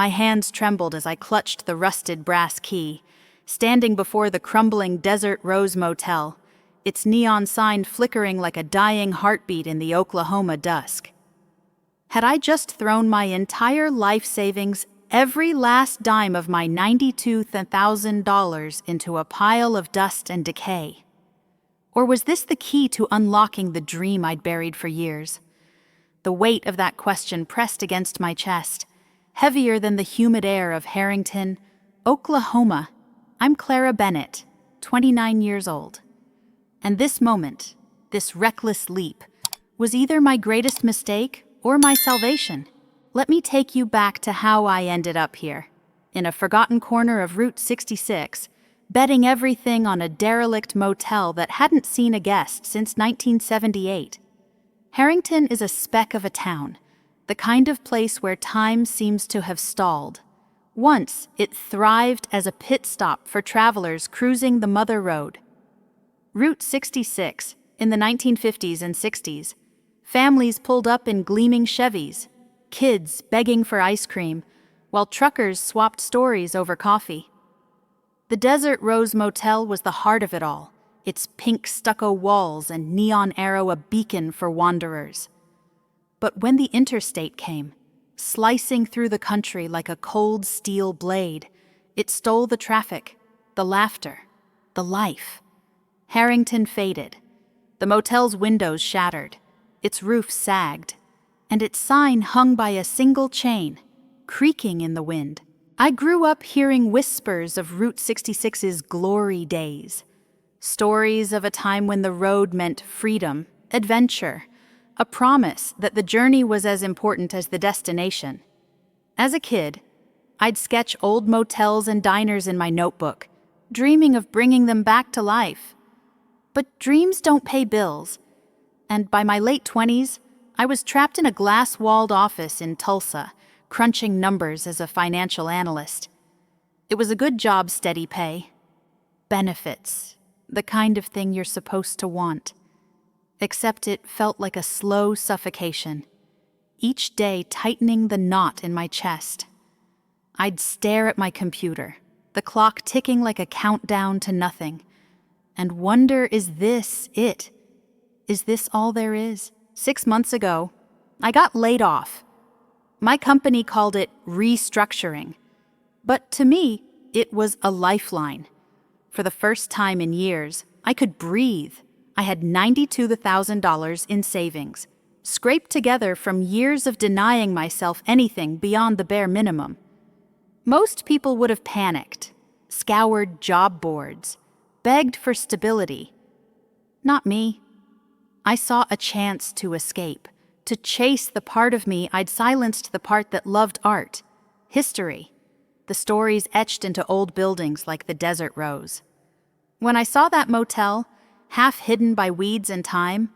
My hands trembled as I clutched the rusted brass key, standing before the crumbling Desert Rose Motel, its neon sign flickering like a dying heartbeat in the Oklahoma dusk. Had I just thrown my entire life savings, every last dime of my $92,000 into a pile of dust and decay? Or was this the key to unlocking the dream I'd buried for years? The weight of that question pressed against my chest, heavier than the humid air of Harrington, Oklahoma. I'm Clara Bennett, 29 years old. And this moment, this reckless leap, was either my greatest mistake or my salvation. Let me take you back to how I ended up here, in a forgotten corner of Route 66, betting everything on a derelict motel that hadn't seen a guest since 1978. Harrington is a speck of a town, the kind of place where time seems to have stalled. Once, it thrived as a pit stop for travelers cruising the Mother Road. Route 66, in the 1950s and 60s, families pulled up in gleaming Chevys, kids begging for ice cream, while truckers swapped stories over coffee. The Desert Rose Motel was the heart of it all, its pink stucco walls and neon arrow a beacon for wanderers. But when the interstate came, slicing through the country like a cold steel blade, it stole the traffic, the laughter, the life. Harrington faded. The motel's windows shattered, its roof sagged, and its sign hung by a single chain, creaking in the wind. I grew up hearing whispers of Route 66's glory days, stories of a time when the road meant freedom, adventure, a promise that the journey was as important as the destination. As a kid, I'd sketch old motels and diners in my notebook, dreaming of bringing them back to life. But dreams don't pay bills, and by my late 20s, I was trapped in a glass-walled office in Tulsa, crunching numbers as a financial analyst. It was a good job, steady pay. Benefits, the kind of thing you're supposed to want. Except it felt like a slow suffocation, each day tightening the knot in my chest. I'd stare at my computer, the clock ticking like a countdown to nothing, and wonder, is this it? Is this all there is? 6 months ago, I got laid off. My company called it restructuring, but to me, it was a lifeline. For the first time in years, I could breathe. I had $92,000 in savings, scraped together from years of denying myself anything beyond the bare minimum. Most people would have panicked, scoured job boards, begged for stability. Not me. I saw a chance to escape, to chase the part of me I'd silenced, the part that loved art, history, the stories etched into old buildings like the Desert Rose. When I saw that motel, half hidden by weeds and time,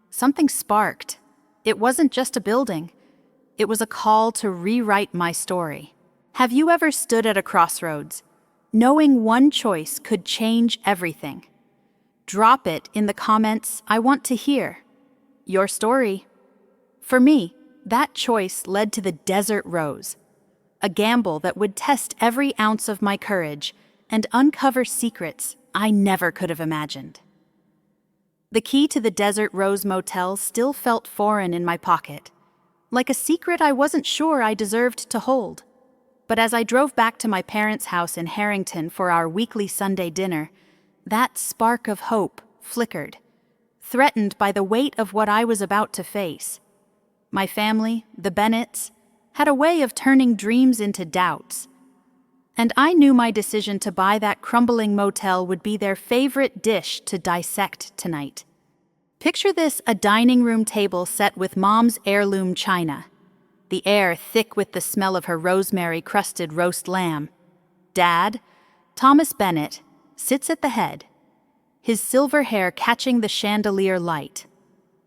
something sparked. It wasn't just a building. It was a call to rewrite my story. Have you ever stood at a crossroads, knowing one choice could change everything? Drop it in the comments. I want to hear your story. For me, that choice led to the Desert Rose, a gamble that would test every ounce of my courage and uncover secrets I never could have imagined. The key to the Desert Rose Motel still felt foreign in my pocket, like a secret I wasn't sure I deserved to hold. But as I drove back to my parents' house in Harrington for our weekly Sunday dinner, that spark of hope flickered, threatened by the weight of what I was about to face. My family, the Bennetts, had a way of turning dreams into doubts. And I knew my decision to buy that crumbling motel would be their favorite dish to dissect tonight. Picture this: a dining room table set with Mom's heirloom china, the air thick with the smell of her rosemary-crusted roast lamb. Dad, Thomas Bennett, sits at the head, his silver hair catching the chandelier light.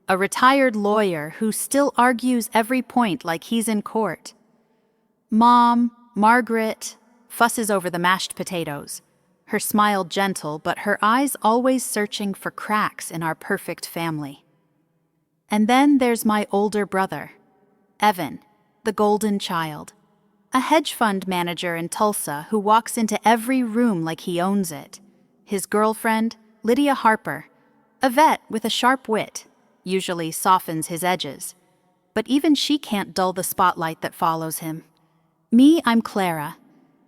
A retired lawyer who still argues every point like he's in court. Mom, Margaret, fusses over the mashed potatoes, her smile gentle but her eyes always searching for cracks in our perfect family. And then there's my older brother, Evan, the golden child, A hedge fund manager in Tulsa who walks into every room like he owns it. His girlfriend, Lydia Harper, a vet with a sharp wit, usually softens his edges. But even she can't dull the spotlight that follows him. Me, I'm Clara,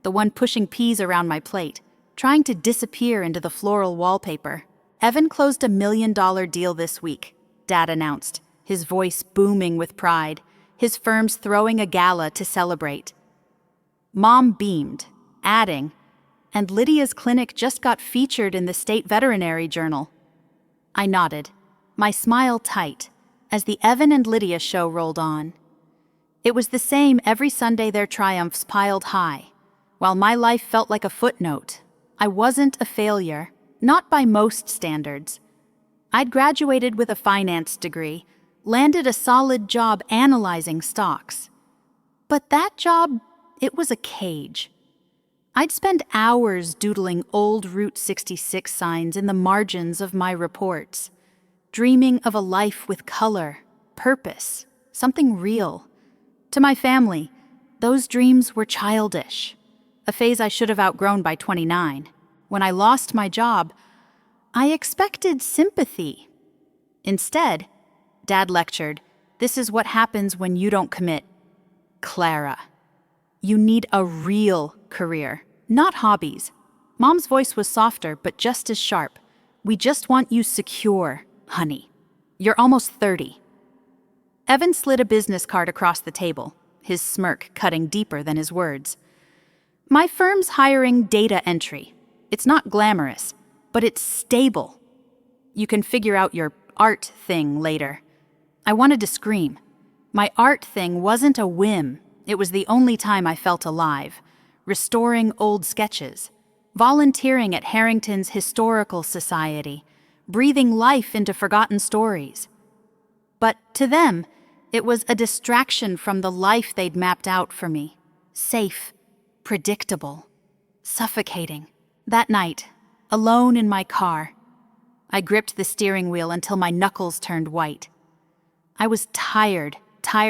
the one pushing peas around my plate, trying to disappear into the floral wallpaper. Evan closed $1 million deal this week, Dad announced, his voice booming with pride, his firm's throwing a gala to celebrate. Mom beamed, adding, and Lydia's clinic just got featured in the State Veterinary Journal. I nodded, my smile tight, as the Evan and Lydia show rolled on. It was the same every Sunday their triumphs piled high. While my life felt like a footnote, I wasn't a failure, not by most standards. I'd graduated with a finance degree, landed a solid job analyzing stocks. But that job, it was a cage. I'd spend hours doodling old Route 66 signs in the margins of my reports, dreaming of a life with color, purpose, something real. To my family, those dreams were childish, a phase I should have outgrown by 29. When I lost my job, I expected sympathy. Instead, Dad lectured, "This is what happens when you don't commit. Clara, you need a real career, not hobbies." Mom's voice was softer, but just as sharp. "We just want you secure, honey. You're almost 30. Evan slid a business card across the table, his smirk cutting deeper than his words. "My firm's hiring data entry. It's not glamorous, but it's stable. You can figure out your art thing later." I wanted to scream. My art thing wasn't a whim. It was the only time I felt alive. Restoring old sketches, volunteering at Harrington's Historical Society, breathing life into forgotten stories. But to them, it was a distraction from the life they'd mapped out for me. Safe, predictable, suffocating. That night, alone in my car, I gripped the steering wheel until my knuckles turned white. I was tired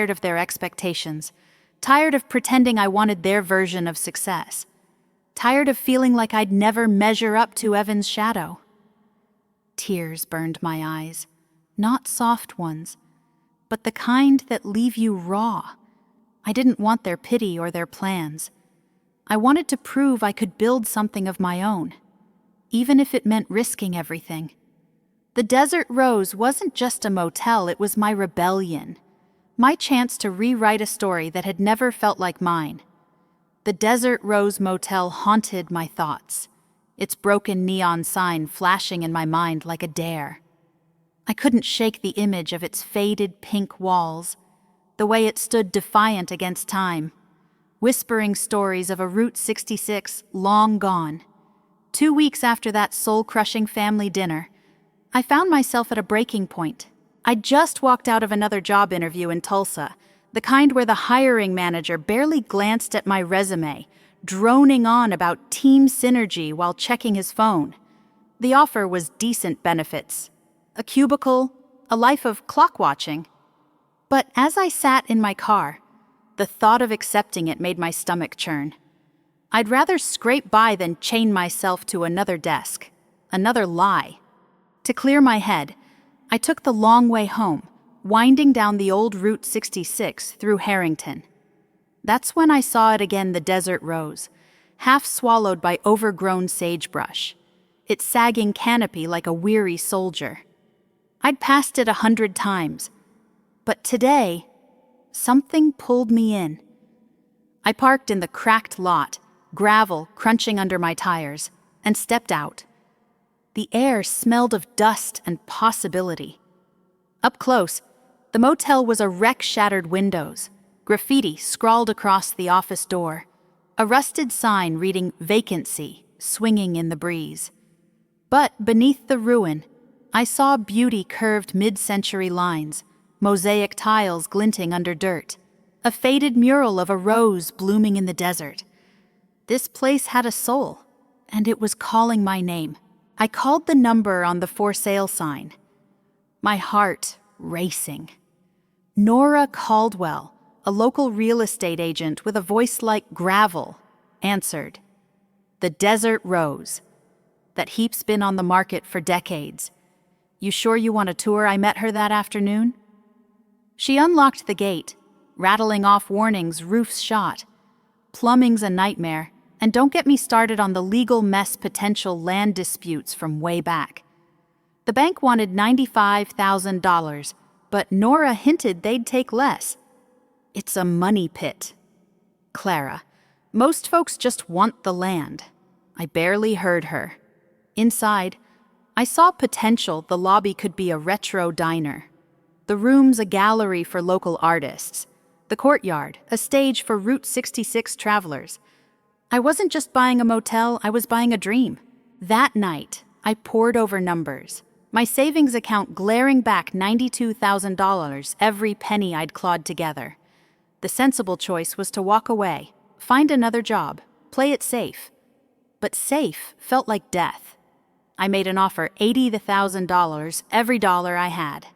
of their expectations, tired of pretending I wanted their version of success, tired of feeling like I'd never measure up to Evan's shadow. Tears burned my eyes, not soft ones, but the kind that leave you raw. I didn't want their pity or their plans. I wanted to prove I could build something of my own, even if it meant risking everything. The Desert Rose wasn't just a motel, it was my rebellion. My chance to rewrite a story that had never felt like mine. The Desert Rose Motel haunted my thoughts, its broken neon sign flashing in my mind like a dare. I couldn't shake the image of its faded pink walls, the way it stood defiant against time, whispering stories of a Route 66 long gone. 2 weeks after that soul-crushing family dinner, I found myself at a breaking point. I'd just walked out of another job interview in Tulsa, the kind where the hiring manager barely glanced at my resume, droning on about team synergy while checking his phone. The offer was decent benefits, a cubicle, a life of clock watching. But as I sat in my car, the thought of accepting it made my stomach churn. I'd rather scrape by than chain myself to another desk, another lie. To clear my head, I took the long way home, winding down the old Route 66 through Harrington. That's when I saw it again, the Desert Rose, half swallowed by overgrown sagebrush, its sagging canopy like a weary soldier. I'd passed it 100 times, but today, something pulled me in. I parked in the cracked lot, gravel crunching under my tires, and stepped out. The air smelled of dust and possibility. Up close, the motel was a wreck shattered windows, graffiti scrawled across the office door, a rusted sign reading "Vacancy" swinging in the breeze. But beneath the ruin, I saw beauty curved mid-century lines, mosaic tiles glinting under dirt, a faded mural of a rose blooming in the desert. This place had a soul, and it was calling my name. I called the number on the for sale sign, my heart racing. Nora Caldwell, a local real estate agent with a voice like gravel, answered. The Desert Rose. That heap's been on the market for decades. You sure you want a tour? I met her that afternoon. She unlocked the gate, rattling off warnings, roofs shot. Plumbing's a nightmare, and don't get me started on the legal mess potential land disputes from way back. The bank wanted $95,000, but Nora hinted they'd take less. It's a money pit. Clara, most folks just want the land. I barely heard her. Inside, I saw potential. The lobby could be a retro diner. The room's a gallery for local artists. The courtyard, a stage for Route 66 travelers. I wasn't just buying a motel, I was buying a dream. That night, I pored over numbers. My savings account glaring back $92,000, every penny I'd clawed together. The sensible choice was to walk away, find another job, play it safe. But safe felt like death. I made an offer, $80,000, every dollar I had.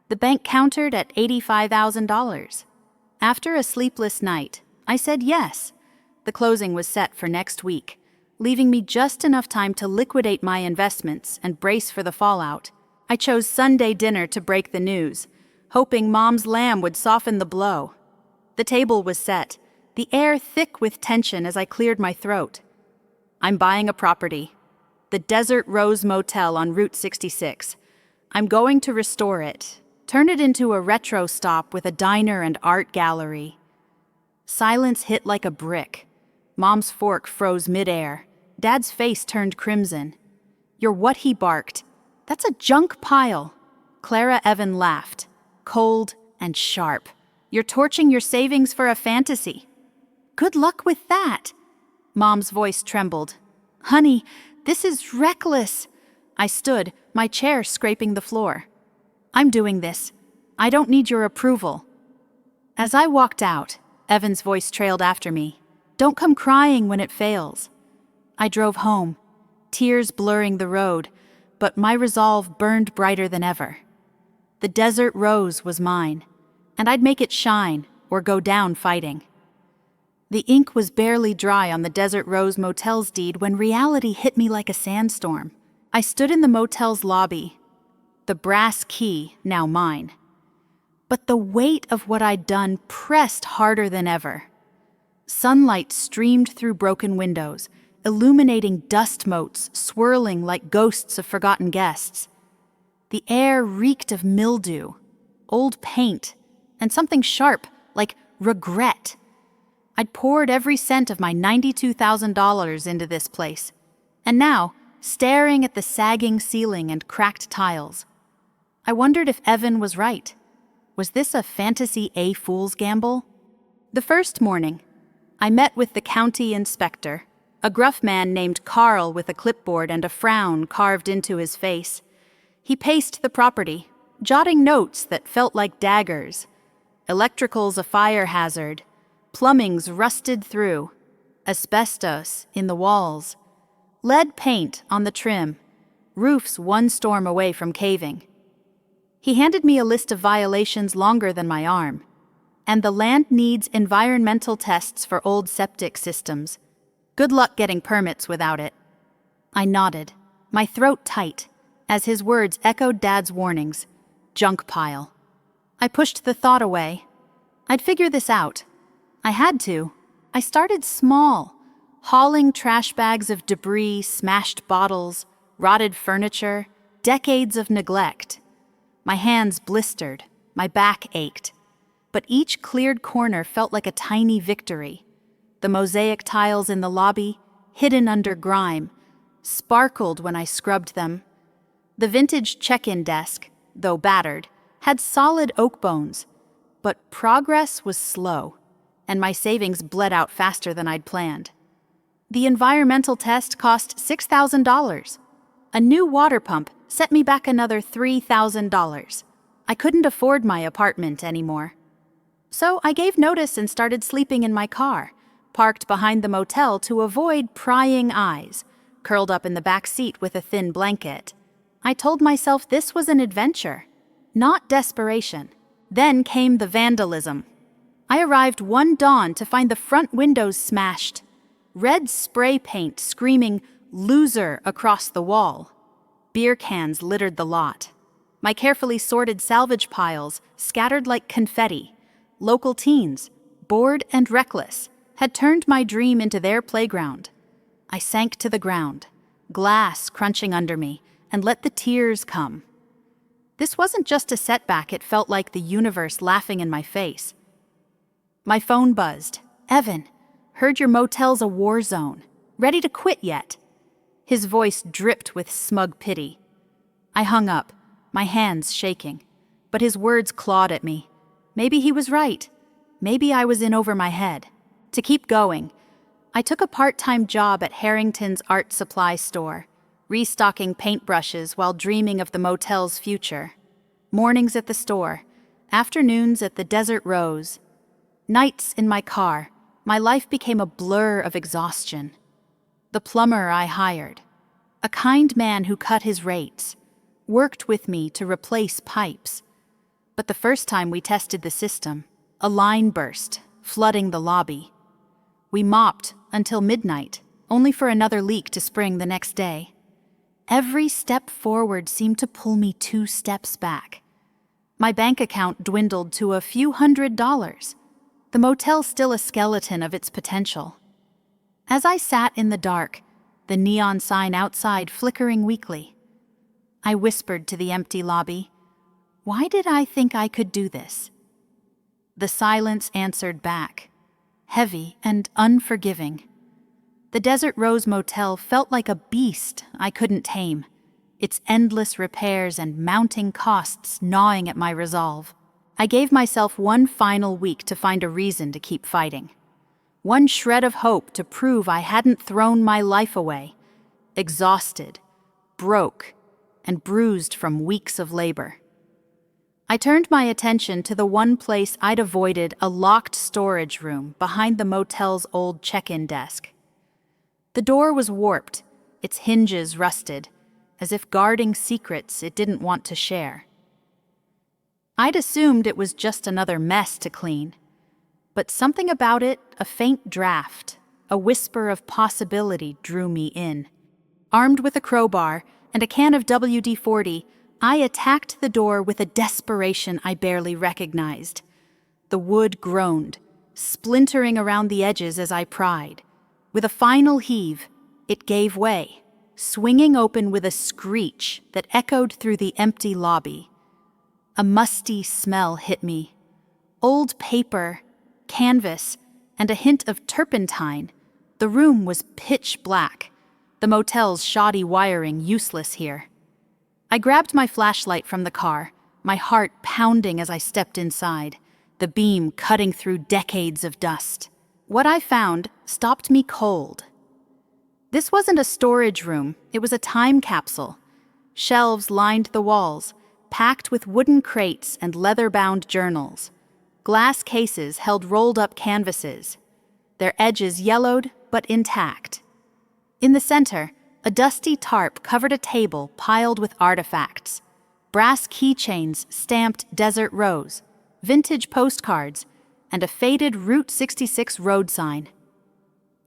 The bank countered at $85,000. After a sleepless night, I said yes. The closing was set for next week, leaving me just enough time to liquidate my investments and brace for the fallout. I chose Sunday dinner to break the news, hoping Mom's lamb would soften the blow. The table was set, the air thick with tension as I cleared my throat. I'm buying a property, the Desert Rose Motel on Route 66. I'm going to restore it, turn it into a retro stop with a diner and art gallery. Silence hit like a brick. Mom's fork froze midair. Dad's face turned crimson. You're what? He barked. That's a junk pile. Clara Evan laughed, cold and sharp. You're torching your savings for a fantasy. Good luck with that. Mom's voice trembled. Honey, this is reckless. I stood, my chair scraping the floor. I'm doing this. I don't need your approval. As I walked out, Evan's voice trailed after me. Don't come crying when it fails. I drove home, tears blurring the road, but my resolve burned brighter than ever. The Desert Rose was mine, and I'd make it shine or go down fighting. The ink was barely dry on the Desert Rose Motel's deed when reality hit me like a sandstorm. I stood in the motel's lobby, the brass key now mine. But the weight of what I'd done pressed harder than ever. Sunlight streamed through broken windows, illuminating dust motes swirling like ghosts of forgotten guests. The air reeked of mildew, old paint, and something sharp like regret. I'd poured every cent of my $92,000 into this place, and now, staring at the sagging ceiling and cracked tiles, I wondered if Evan was right. Was this a fantasy fool's gamble? The first morning, I met with the county inspector, a gruff man named Carl with a clipboard and a frown carved into his face. He paced the property, jotting notes that felt like daggers. Electrical's a fire hazard, plumbing's rusted through, asbestos in the walls, lead paint on the trim, roofs one storm away from caving. He handed me a list of violations longer than my arm. And the land needs environmental tests for old septic systems. Good luck getting permits without it. I nodded, my throat tight, as his words echoed Dad's warnings. Junk pile. I pushed the thought away. I'd figure this out. I had to. I started small, hauling trash bags of debris, smashed bottles, rotted furniture, decades of neglect. My hands blistered, my back ached. But each cleared corner felt like a tiny victory. The mosaic tiles in the lobby, hidden under grime, sparkled when I scrubbed them. The vintage check-in desk, though battered, had solid oak bones, but progress was slow, and my savings bled out faster than I'd planned. The environmental test cost $6,000. A new water pump set me back another $3,000. I couldn't afford my apartment anymore. So I gave notice and started sleeping in my car, parked behind the motel to avoid prying eyes, curled up in the back seat with a thin blanket. I told myself this was an adventure, not desperation. Then came the vandalism. I arrived one dawn to find the front windows smashed, red spray paint screaming "loser" across the wall. Beer cans littered the lot. My carefully sorted salvage piles scattered like confetti. Local teens, bored and reckless, had turned my dream into their playground. I sank to the ground, glass crunching under me, and let the tears come. This wasn't just a setback, it felt like the universe laughing in my face. My phone buzzed. "Evan, heard your motel's a war zone. Ready to quit yet?" His voice dripped with smug pity. I hung up, my hands shaking, but his words clawed at me. Maybe he was right. Maybe I was in over my head. To keep going, I took a part-time job at Harrington's art supply store, restocking paintbrushes while dreaming of the motel's future. Mornings at the store, afternoons at the Desert Rose, nights in my car, my life became a blur of exhaustion. The plumber I hired, a kind man who cut his rates, worked with me to replace pipes. But the first time we tested the system, a line burst, flooding the lobby. We mopped until midnight, only for another leak to spring the next day. Every step forward seemed to pull me 2 steps back. My bank account dwindled to a few $100s. The motel still a skeleton of its potential. As I sat in the dark, the neon sign outside flickering weakly, I whispered to the empty lobby, "Why did I think I could do this?" The silence answered back, heavy and unforgiving. The Desert Rose Motel felt like a beast I couldn't tame, its endless repairs and mounting costs gnawing at my resolve. I gave myself one final week to find a reason to keep fighting. One shred of hope to prove I hadn't thrown my life away, exhausted, broke, and bruised from weeks of labor. I turned my attention to the one place I'd avoided, a locked storage room behind the motel's old check-in desk. The door was warped, its hinges rusted, as if guarding secrets it didn't want to share. I'd assumed it was just another mess to clean, but something about it, a faint draft, a whisper of possibility, drew me in. Armed with a crowbar and a can of WD-40, I attacked the door with a desperation I barely recognized. The wood groaned, splintering around the edges as I pried. With a final heave, it gave way, swinging open with a screech that echoed through the empty lobby. A musty smell hit me. Old paper, canvas, and a hint of turpentine. The room was pitch black, the motel's shoddy wiring useless here. I grabbed my flashlight from the car, my heart pounding as I stepped inside, the beam cutting through decades of dust. What I found stopped me cold. This wasn't a storage room, it was a time capsule. Shelves lined the walls, packed with wooden crates and leather-bound journals. Glass cases held rolled-up canvases, their edges yellowed but intact. In the center, a dusty tarp covered a table piled with artifacts. Brass keychains stamped Desert Rose, vintage postcards, and a faded Route 66 road sign.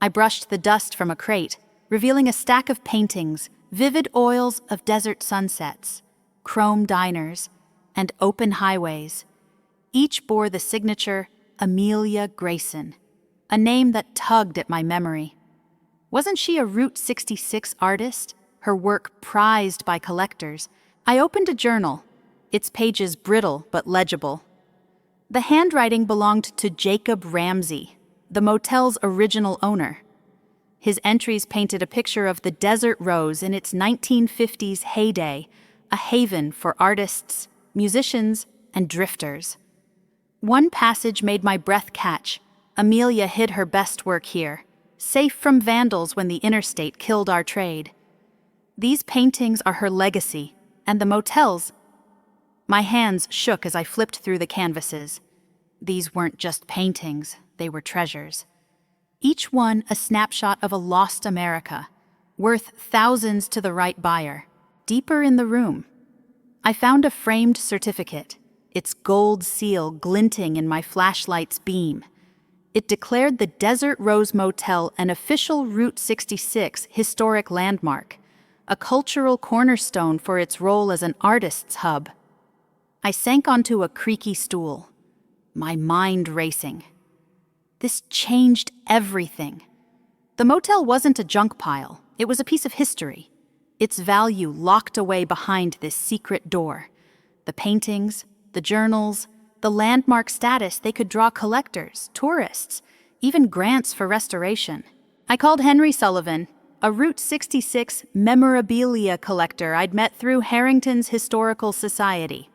I brushed the dust from a crate, revealing a stack of paintings, vivid oils of desert sunsets, chrome diners, and open highways. Each bore the signature Amelia Grayson, a name that tugged at my memory. Wasn't she a Route 66 artist, her work prized by collectors? I opened a journal, its pages brittle but legible. The handwriting belonged to Jacob Ramsey, the motel's original owner. His entries painted a picture of the Desert Rose in its 1950s heyday, a haven for artists, musicians, and drifters. One passage made my breath catch. Amelia hid her best work here, safe from vandals when the interstate killed our trade. These paintings are her legacy, and the motel's. My hands shook as I flipped through the canvases. These weren't just paintings, they were treasures. Each one a snapshot of a lost America, worth thousands to the right buyer. Deeper in the room, I found a framed certificate, its gold seal glinting in my flashlight's beam. It declared the Desert Rose Motel an official Route 66 historic landmark, a cultural cornerstone for its role as an artist's hub. I sank onto a creaky stool, my mind racing. This changed everything. The motel wasn't a junk pile, it was a piece of history. Its value locked away behind this secret door. The paintings, the journals, the landmark status they could draw collectors, tourists, even grants for restoration. I called Henry Sullivan, a Route 66 memorabilia collector I'd met through Harrington's Historical Society.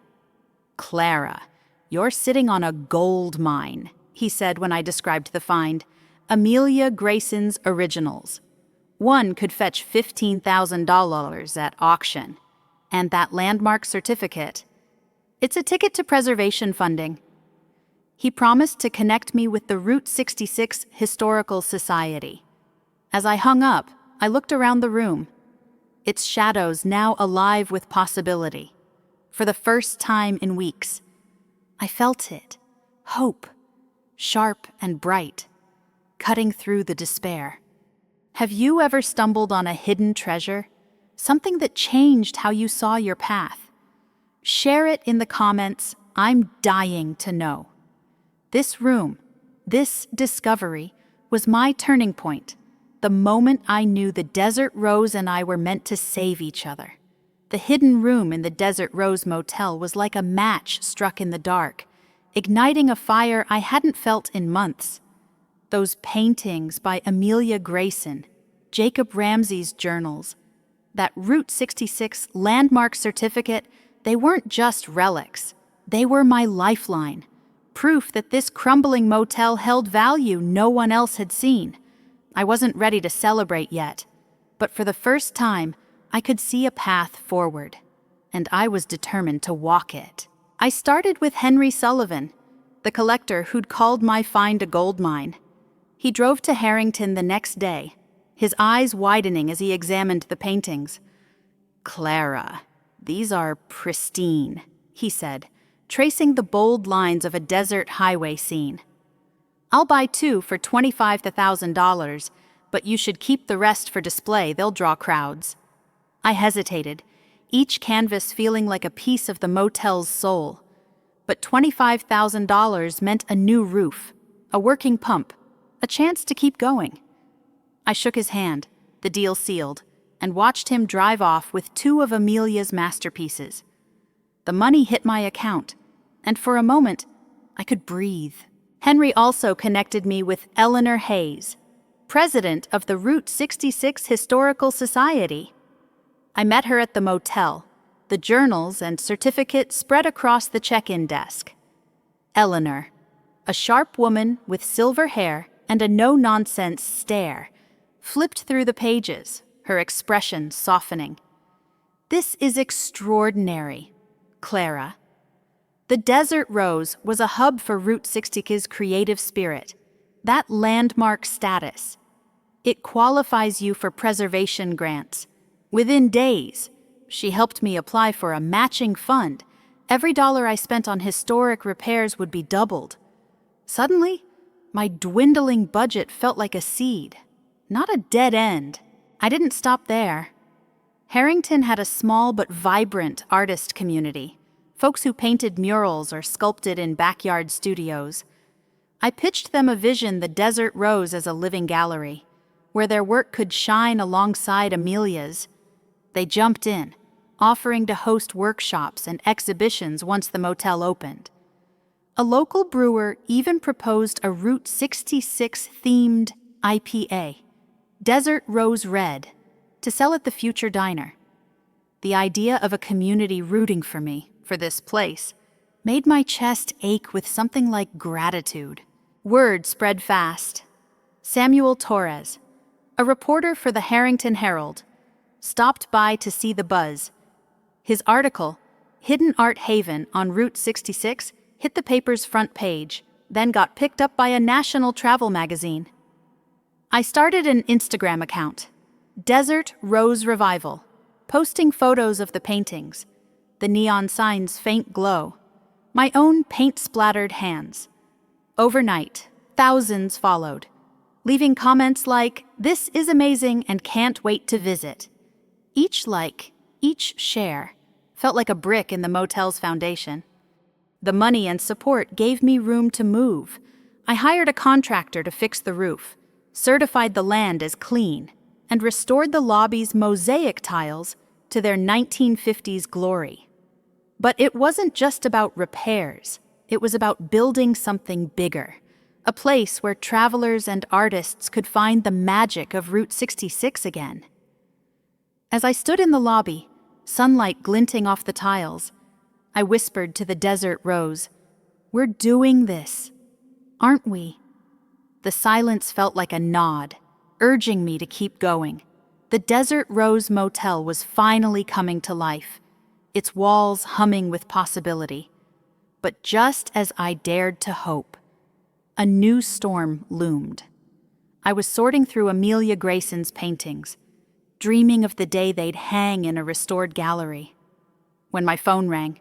"Clara, you're sitting on a gold mine," he said when I described the find. "Amelia Grayson's originals. One could fetch $15,000 at auction. And that landmark certificate, it's a ticket to preservation funding." He promised to connect me with the Route 66 Historical Society. As I hung up, I looked around the room, its shadows now alive with possibility. For the first time in weeks, I felt it, hope, sharp and bright, cutting through the despair. Have you ever stumbled on a hidden treasure? Something that changed how you saw your path? Share it in the comments. I'm dying to know. This room, this discovery, was my turning point, the moment I knew the Desert Rose and I were meant to save each other. The hidden room in the Desert Rose Motel was like a match struck in the dark, igniting a fire I hadn't felt in months. Those paintings by Amelia Grayson, Jacob Ramsey's journals, that Route 66 landmark certificate, they weren't just relics. They were my lifeline, proof that this crumbling motel held value no one else had seen. I wasn't ready to celebrate yet, but for the first time, I could see a path forward, and I was determined to walk it. I started with Henry Sullivan, the collector who'd called my find a gold mine. He drove to Harrington the next day, his eyes widening as he examined the paintings. "Clara, these are pristine," he said, tracing the bold lines of a desert highway scene. "I'll buy 2 for $25,000, but you should keep the rest for display, they'll draw crowds." I hesitated, each canvas feeling like a piece of the motel's soul. But $25,000 meant a new roof, a working pump, a chance to keep going. I shook his hand, the deal sealed, and watched him drive off with 2 of Amelia's masterpieces. The money hit my account, and for a moment, I could breathe. Henry also connected me with Eleanor Hayes, president of the Route 66 Historical Society. I met her at the motel, the journals and certificate spread across the check-in desk. Eleanor, a sharp woman with silver hair and a no-nonsense stare, flipped through the pages, her expression softening. "This is extraordinary, Clara." The Desert Rose was a hub for Route 66's creative spirit, that landmark status. It qualifies you for preservation grants. Within days, she helped me apply for a matching fund. Every dollar I spent on historic repairs would be doubled. Suddenly, my dwindling budget felt like a seed, not a dead end. I didn't stop there. Harrington had a small but vibrant artist community, folks who painted murals or sculpted in backyard studios. I pitched them a vision the Desert Rose as a living gallery, where their work could shine alongside Amelia's. They jumped in, offering to host workshops and exhibitions once the motel opened. A local brewer even proposed a Route 66-themed IPA, Desert Rose Red, to sell at the future diner. The idea of a community rooting for me, for this place, made my chest ache with something like gratitude. Word spread fast. Samuel Torres, a reporter for the Harrington Herald, stopped by to see the buzz. His article, Hidden Art Haven on Route 66, hit the paper's front page, then got picked up by a national travel magazine. I started an Instagram account, Desert Rose Revival, posting photos of the paintings, the neon sign's faint glow, my own paint-splattered hands. Overnight, thousands followed, leaving comments like, "This is amazing and can't wait to visit." Each like, each share, felt like a brick in the motel's foundation. The money and support gave me room to move. I hired a contractor to fix the roof, certified the land as clean, and restored the lobby's mosaic tiles to their 1950s glory. But it wasn't just about repairs. It was about building something bigger, a place where travelers and artists could find the magic of Route 66 again. As I stood in the lobby, sunlight glinting off the tiles, I whispered to the Desert Rose, "We're doing this, aren't we?" The silence felt like a nod, urging me to keep going. The Desert Rose Motel was finally coming to life, its walls humming with possibility. But just as I dared to hope, a new storm loomed. I was sorting through Amelia Grayson's paintings, dreaming of the day they'd hang in a restored gallery, when my phone rang.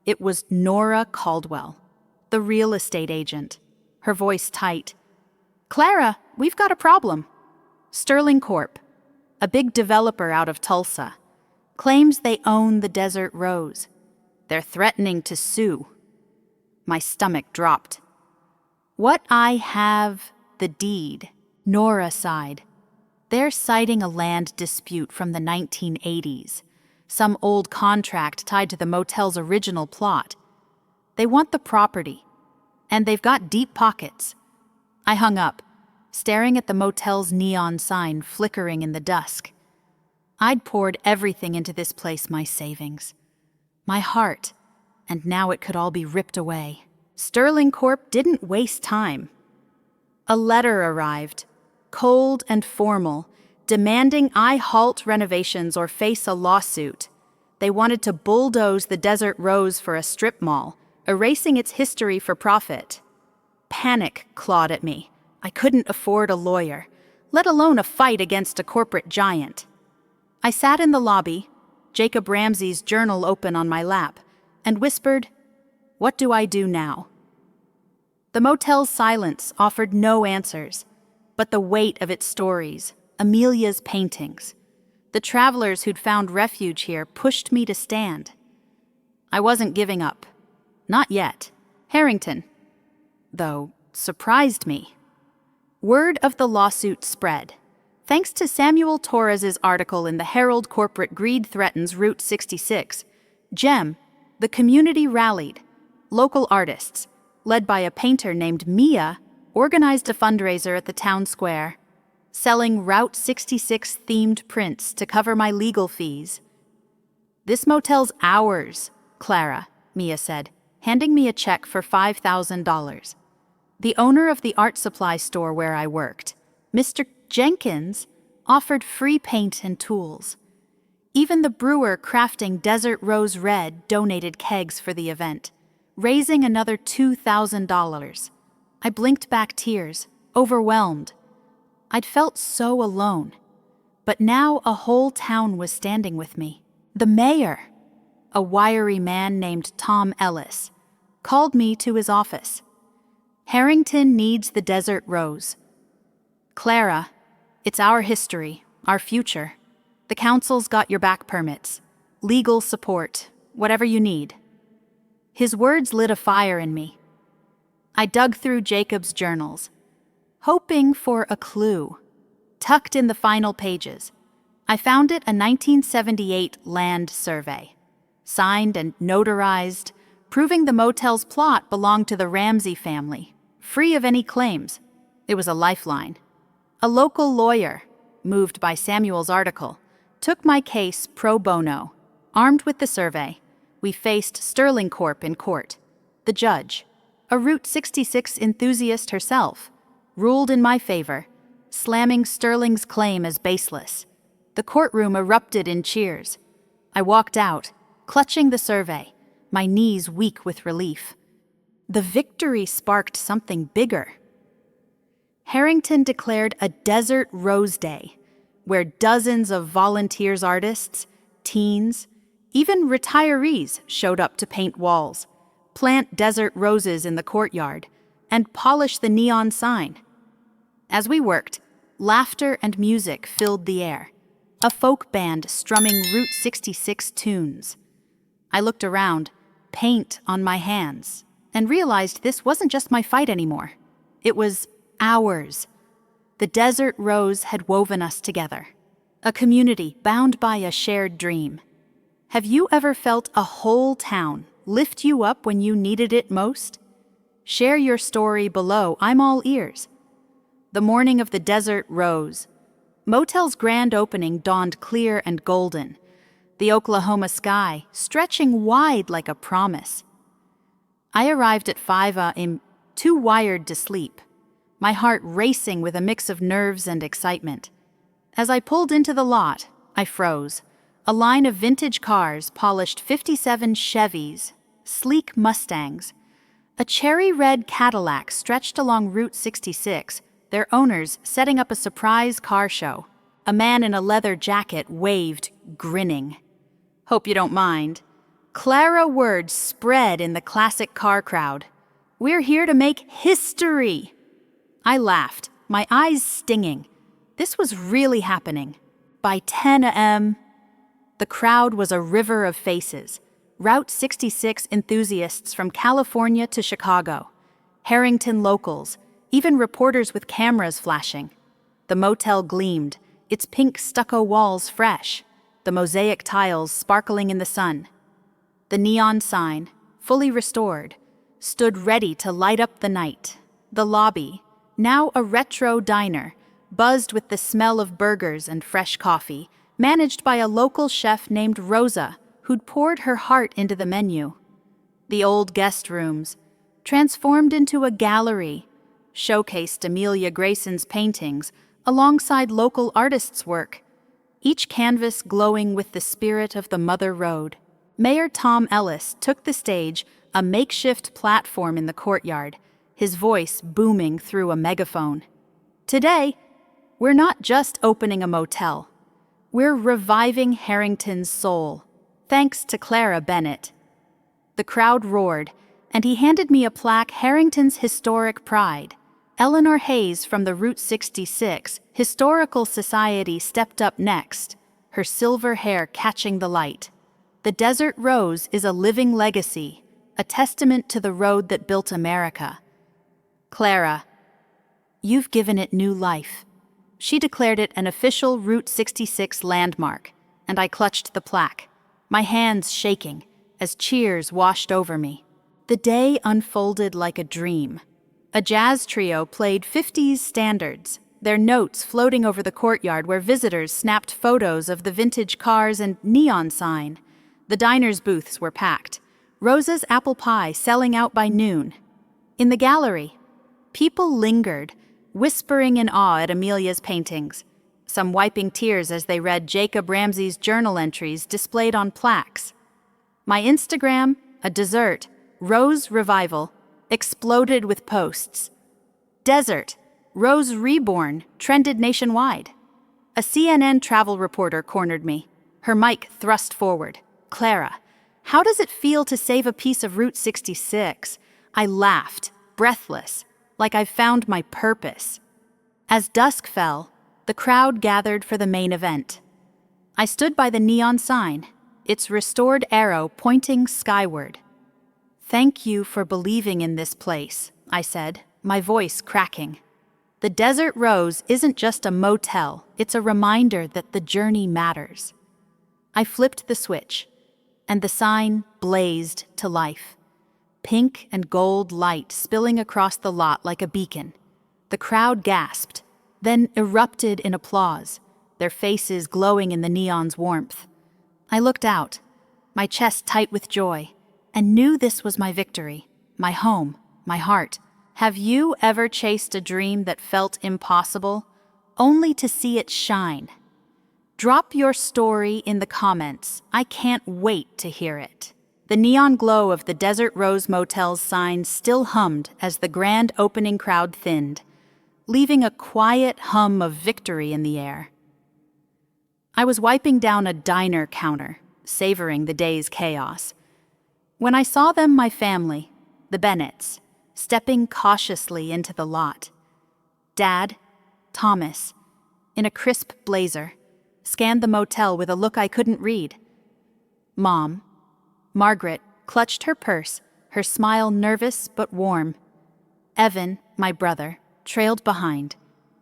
It was Nora Caldwell, the real estate agent, her voice tight. "Clara, we've got a problem. Sterling Corp., a big developer out of Tulsa, claims they own the Desert Rose. They're threatening to sue." My stomach dropped. "What I have, the deed," Nora sighed. "They're citing a land dispute from the 1980s, some old contract tied to the motel's original plot. They want the property, and they've got deep pockets." I hung up, staring at the motel's neon sign flickering in the dusk. I'd poured everything into this place, my savings, my heart, and now it could all be ripped away. Sterling Corp didn't waste time. A letter arrived, cold and formal, demanding I halt renovations or face a lawsuit. They wanted to bulldoze the Desert Rose for a strip mall, erasing its history for profit. Panic clawed at me. I couldn't afford a lawyer, let alone a fight against a corporate giant. I sat in the lobby, Jacob Ramsey's journal open on my lap, and whispered, "What do I do now?" The motel's silence offered no answers, but the weight of its stories, Amelia's paintings, the travelers who'd found refuge here pushed me to stand. I wasn't giving up. Not yet. Harrington, though, surprised me. Word of the lawsuit spread. Thanks to Samuel Torres's article in the Herald, Corporate Greed Threatens Route 66, GEM, the community rallied. Local artists, led by a painter named Mia, organized a fundraiser at the town square, selling Route 66-themed prints to cover my legal fees. "This motel's ours, Clara," Mia said, handing me a check for $5,000. The owner of the art supply store where I worked, Mr. Jenkins, offered free paint and tools. Even the brewer crafting Desert Rose Red donated kegs for the event, raising another $2,000. I blinked back tears, overwhelmed. I'd felt so alone. But now a whole town was standing with me. The mayor, a wiry man named Tom Ellis, called me to his office. "Harrington needs the Desert Rose. Clara, it's our history, our future. The council's got your back permits, legal support, whatever you need." His words lit a fire in me. I dug through Jacob's journals, hoping for a clue. Tucked in the final pages, I found it a 1978 land survey, signed and notarized, proving the motel's plot belonged to the Ramsey family, free of any claims. It was a lifeline. A local lawyer, moved by Samuel's article, took my case pro bono. Armed with the survey, we faced Sterling Corp in court. The judge, a Route 66 enthusiast herself, ruled in my favor, slamming Sterling's claim as baseless. The courtroom erupted in cheers. I walked out, clutching the survey, my knees weak with relief. The victory sparked something bigger. Harrington declared a Desert Rose Day, where dozens of volunteers artists, teens, even retirees showed up to paint walls, plant desert roses in the courtyard, and polish the neon sign. As we worked, laughter and music filled the air, a folk band strumming Route 66 tunes. I looked around, paint on my hands, and realized this wasn't just my fight anymore. It was ours. The Desert Rose had woven us together, a community bound by a shared dream. Have you ever felt a whole town lift you up when you needed it most? Share your story below. I'm all ears. The morning of the Desert Rose. Motel's grand opening dawned clear and golden, the Oklahoma sky stretching wide like a promise. I arrived at 5 a.m., too wired to sleep, my heart racing with a mix of nerves and excitement. As I pulled into the lot, I froze. A line of vintage cars, polished 57 Chevys, sleek Mustangs, a cherry red Cadillac stretched along Route 66, their owners setting up a surprise car show. A man in a leather jacket waved, grinning. Hope you don't mind. Clara words spread in the classic car crowd. We're here to make history. I laughed, my eyes stinging. This was really happening. By 10 a.m., the crowd was a river of faces. Route 66 enthusiasts from California to Chicago, Harrington locals, even reporters with cameras flashing. The motel gleamed, its pink stucco walls fresh, the mosaic tiles sparkling in the sun. The neon sign, fully restored, stood ready to light up the night. The lobby, now a retro diner, buzzed with the smell of burgers and fresh coffee, managed by a local chef named Rosa, who'd poured her heart into the menu. The old guest rooms, transformed into a gallery, showcased Amelia Grayson's paintings alongside local artists' work, each canvas glowing with the spirit of the Mother Road. Mayor Tom Ellis took the stage, a makeshift platform in the courtyard, his voice booming through a megaphone. Today, we're not just opening a motel. We're reviving Harrington's soul, thanks to Clara Bennett. The crowd roared, and he handed me a plaque, Harrington's Historic Pride. Eleanor Hayes from the Route 66 Historical Society stepped up next, her silver hair catching the light. The Desert Rose is a living legacy, a testament to the road that built America. Clara, you've given it new life. She declared it an official Route 66 landmark, and I clutched the plaque, my hands shaking as cheers washed over me. The day unfolded like a dream. A jazz trio played 50s standards, their notes floating over the courtyard where visitors snapped photos of the vintage cars and neon sign. The diner's booths were packed, Rosa's apple pie selling out by noon. In the gallery, people lingered, whispering in awe at Amelia's paintings, some wiping tears as they read Jacob Ramsey's journal entries displayed on plaques. My Instagram, a dessert, Rose Revival, exploded with posts. Desert, Rose Reborn, trended nationwide. A CNN travel reporter cornered me, her mic thrust forward. Clara, how does it feel to save a piece of Route 66? I laughed, breathless, like I've found my purpose. As dusk fell, the crowd gathered for the main event. I stood by the neon sign, its restored arrow pointing skyward. Thank you for believing in this place, I said, my voice cracking. The Desert Rose isn't just a motel, it's a reminder that the journey matters. I flipped the switch, and the sign blazed to life. Pink and gold light spilling across the lot like a beacon. The crowd gasped, then erupted in applause, their faces glowing in the neon's warmth. I looked out, my chest tight with joy, and knew this was my victory, my home, my heart. Have you ever chased a dream that felt impossible, only to see it shine? Drop your story in the comments. I can't wait to hear it. The neon glow of the Desert Rose Motel's sign still hummed as the grand opening crowd thinned, leaving a quiet hum of victory in the air. I was wiping down a diner counter, savoring the day's chaos. When I saw them, my family, the Bennetts, stepping cautiously into the lot. Dad, Thomas, in a crisp blazer, scanned the motel with a look I couldn't read. Mom, Margaret, clutched her purse, her smile nervous but warm. Evan, my brother, trailed behind,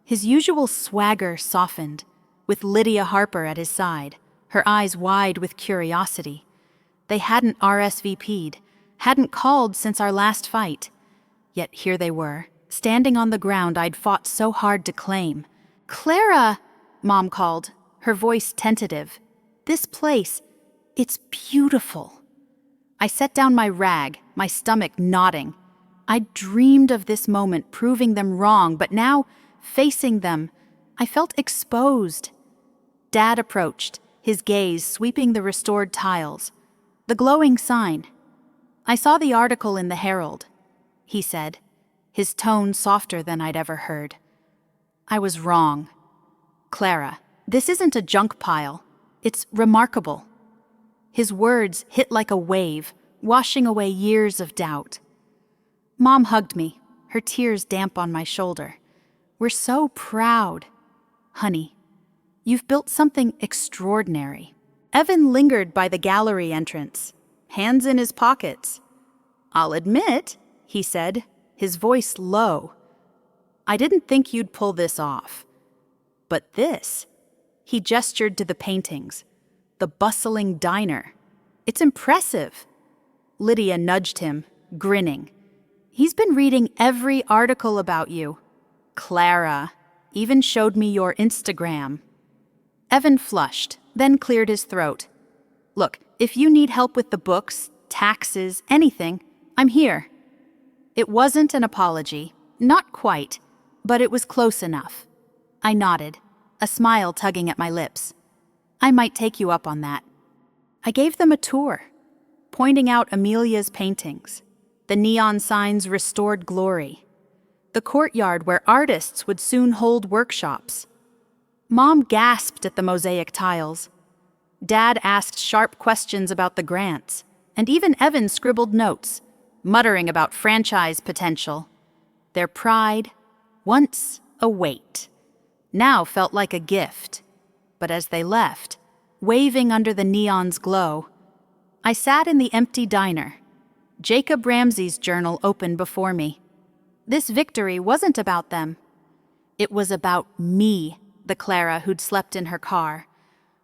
his usual swagger softened, with Lydia Harper at his side, her eyes wide with curiosity. They hadn't RSVP'd, hadn't called since our last fight. Yet here they were, standing on the ground I'd fought so hard to claim. "Clara!" Mom called, her voice tentative. "This place, it's beautiful." I set down my rag, my stomach knotting. I'd dreamed of this moment proving them wrong, but now, facing them, I felt exposed. Dad approached, his gaze sweeping the restored tiles. The glowing sign. "I saw the article in the Herald," he said, his tone softer than I'd ever heard. "I was wrong. Clara, this isn't a junk pile. It's remarkable." His words hit like a wave, washing away years of doubt. Mom hugged me, her tears damp on my shoulder. "We're so proud. Honey, you've built something extraordinary." Evan lingered by the gallery entrance, hands in his pockets. "I'll admit," he said, his voice low, "I didn't think you'd pull this off. But this," he gestured to the paintings, the bustling diner. "It's impressive." Lydia nudged him, grinning. "He's been reading every article about you. Clara even showed me your Instagram." Evan flushed, then cleared his throat. "Look, if you need help with the books, taxes, anything, I'm here." It wasn't an apology, not quite, but it was close enough. I nodded, a smile tugging at my lips. "I might take you up on that." I gave them a tour, pointing out Amelia's paintings, the neon signs' restored glory, the courtyard where artists would soon hold workshops. Mom gasped at the mosaic tiles. Dad asked sharp questions about the grants, and even Evan scribbled notes, muttering about franchise potential. Their pride, once a weight, now felt like a gift. But as they left, waving under the neon's glow, I sat in the empty diner, Jacob Ramsey's journal open before me. This victory wasn't about them. It was about me, the Clara who'd slept in her car,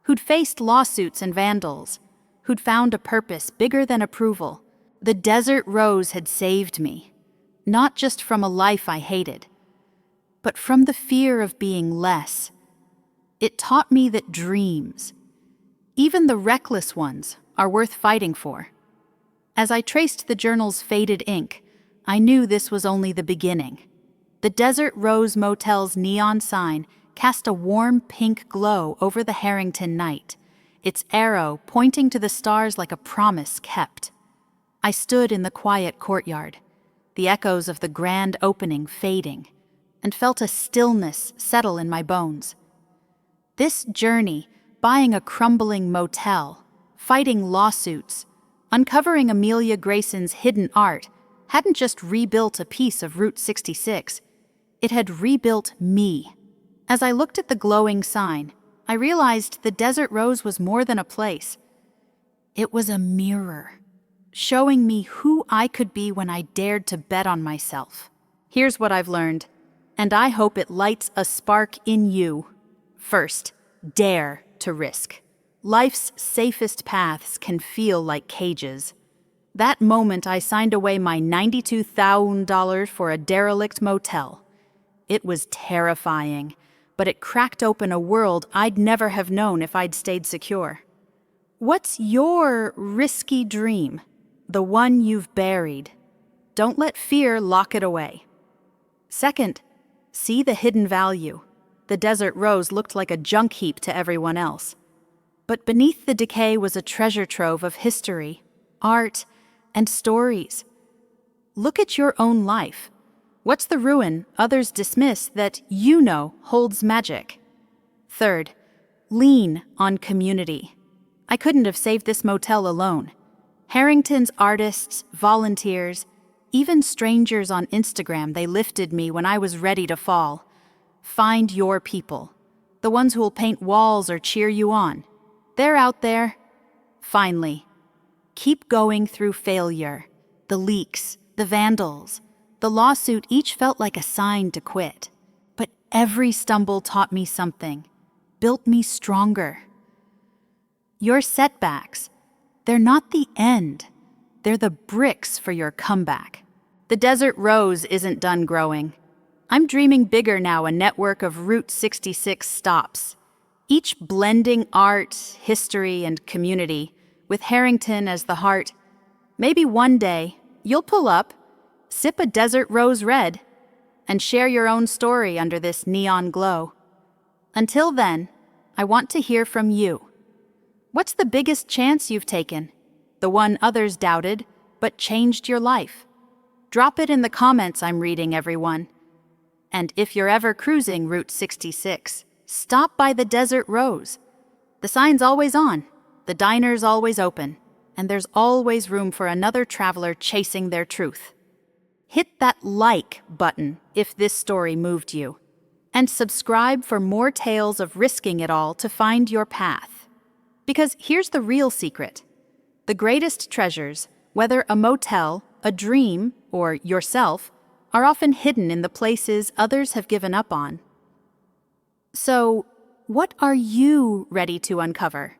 who'd faced lawsuits and vandals, who'd found a purpose bigger than approval. The Desert Rose had saved me, not just from a life I hated, but from the fear of being less. It taught me that dreams, even the reckless ones, are worth fighting for. As I traced the journal's faded ink, I knew this was only the beginning. The Desert Rose Motel's neon sign cast a warm pink glow over the Harrington night, its arrow pointing to the stars like a promise kept. I stood in the quiet courtyard, the echoes of the grand opening fading, and felt a stillness settle in my bones. This journey, buying a crumbling motel, fighting lawsuits, uncovering Amelia Grayson's hidden art, hadn't just rebuilt a piece of Route 66. It had rebuilt me. As I looked at the glowing sign, I realized the Desert Rose was more than a place. It was a mirror, showing me who I could be when I dared to bet on myself. Here's what I've learned, and I hope it lights a spark in you. First, dare to risk. Life's safest paths can feel like cages. That moment I signed away my $92,000 for a derelict motel. It was terrifying, but it cracked open a world I'd never have known if I'd stayed secure. What's your risky dream? The one you've buried. Don't let fear lock it away. Second, see the hidden value. The Desert Rose looked like a junk heap to everyone else. But beneath the decay was a treasure trove of history, art, and stories. Look at your own life. What's the ruin others dismiss that you know holds magic? Third, lean on community. I couldn't have saved this motel alone. Harrington's artists, volunteers, even strangers on Instagram, they lifted me when I was ready to fall. Find your people, the ones who will paint walls or cheer you on. They're out there. Finally, keep going through failure, the leaks, the vandals. The lawsuit each felt like a sign to quit. But every stumble taught me something, built me stronger. Your setbacks, they're not the end. They're the bricks for your comeback. The Desert Rose isn't done growing. I'm dreaming bigger now, a network of Route 66 stops, each blending art, history, and community, with Harrington as the heart. Maybe one day, you'll pull up, sip a Desert Rose Red, and share your own story under this neon glow. Until then, I want to hear from you. What's the biggest chance you've taken? The one others doubted, but changed your life? Drop it in the comments I'm reading, everyone. And if you're ever cruising Route 66, stop by the Desert Rose. The sign's always on, the diner's always open, and there's always room for another traveler chasing their truth. Hit that like button if this story moved you, and subscribe for more tales of risking it all to find your path. Because here's the real secret. The greatest treasures, whether a motel, a dream, or yourself, are often hidden in the places others have given up on. So, what are you ready to uncover?